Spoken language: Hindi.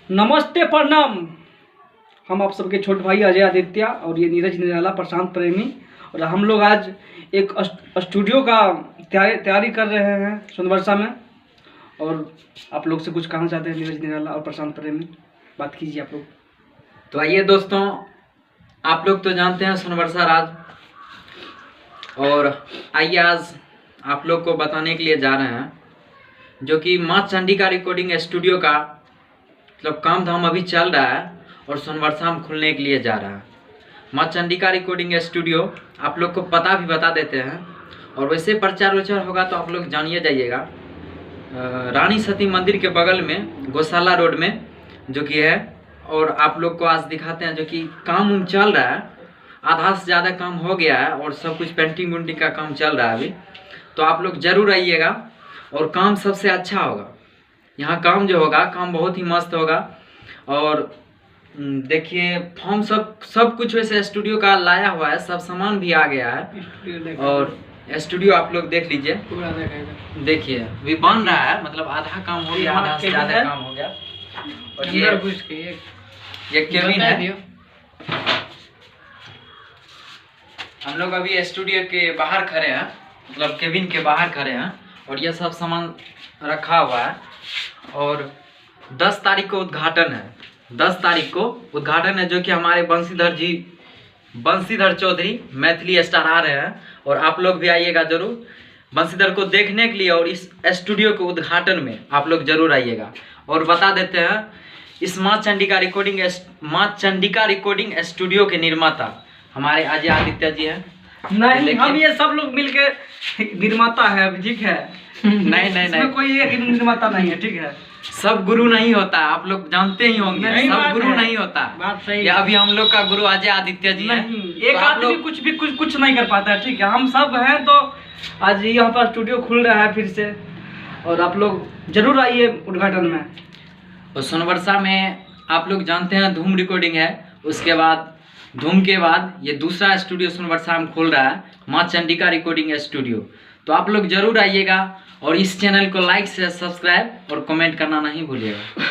नमस्ते प्रणाम। हम आप सबके छोटे भाई अजय आदित्य और ये नीरज निराला प्रशांत प्रेमी, और हम लोग आज एक स्टूडियो का तैयारी कर रहे हैं सोनवर्षा में। और आप लोग से कुछ कहना चाहते हैं नीरज निराला और प्रशांत प्रेमी, बात कीजिए आप लोग। तो आइए दोस्तों, आप लोग तो जानते हैं सोनवर्षा राज, और आइए आज आप लोग को बताने के लिए जा रहे हैं जो कि माँ चंडिका रिकॉर्डिंग स्टूडियो का मतलब काम धाम अभी चल रहा है और सोनवर्षा में खुलने के लिए जा रहा है। माँ चंडिका रिकॉर्डिंग स्टूडियो आप लोग को पता भी बता देते हैं, और वैसे प्रचार उचार होगा तो आप लोग जानिए जाइएगा। रानी सती मंदिर के बगल में गौशाला रोड में जो कि है, और आप लोग को आज दिखाते हैं जो कि काम उम चल रहा है। आधा से ज़्यादा काम हो गया है और सब कुछ पेंटिंग वेंटिंग का काम चल रहा है अभी। तो आप लोग ज़रूर आइएगा और काम सबसे अच्छा होगा। यहाँ काम जो होगा काम बहुत ही मस्त होगा। और देखिए फॉर्म सब कुछ वैसे स्टूडियो का लाया हुआ है, सब सामान भी आ गया है। और स्टूडियो आप लोग देख लीजिए, देखिए अभी बन रहा है, मतलब आधा काम हो गया, आधा से ज़्यादा काम हो गया। और ये केबिन है। हम लोग अभी स्टूडियो के बाहर खड़े हैं, मतलब केबिन के बाहर खड़े हैं, और ये सब सामान रखा हुआ है। और 10 तारीख को उद्घाटन है। 10 तारीख को उद्घाटन है जो कि हमारे बंशीधर चौधरी मैथिली स्टार आ रहे हैं, और आप लोग भी आइएगा जरूर बंशीधर को देखने के लिए। और इस स्टूडियो के उद्घाटन में आप लोग जरूर आइएगा। और बता देते हैं, इस माँ चंडिका रिकॉर्डिंग स्टूडियो के निर्माता हमारे अजय आदित्य जी हैं। नहीं, हम ये सब लोग मिलके निर्माता है, ठीक है। नहीं, कोई एक निर्माता नहीं है, ठीक है। सब गुरु नहीं होता, आप लोग जानते ही होंगे, सब गुरु नहीं होता। बात सही। या अभी हम लोग का गुरु अजय आदित्य जी हैं। एक आदमी कुछ नहीं कर पाता है, ठीक है। हम सब हैं, तो आज यहाँ पर स्टूडियो खुल रहा है फिर से, और आप लोग जरूर आइए उद्घाटन में। और सोनवर्षा में आप लोग जानते हैं धूम रिकॉर्डिंग है, उसके बाद धूम के बाद ये दूसरा स्टूडियो सोनवर्षा में खोल रहा है, माँ चंडिका रिकॉर्डिंग स्टूडियो। तो आप लोग जरूर आइएगा, और इस चैनल को लाइक से सब्सक्राइब और कमेंट करना नहीं भूलिएगा।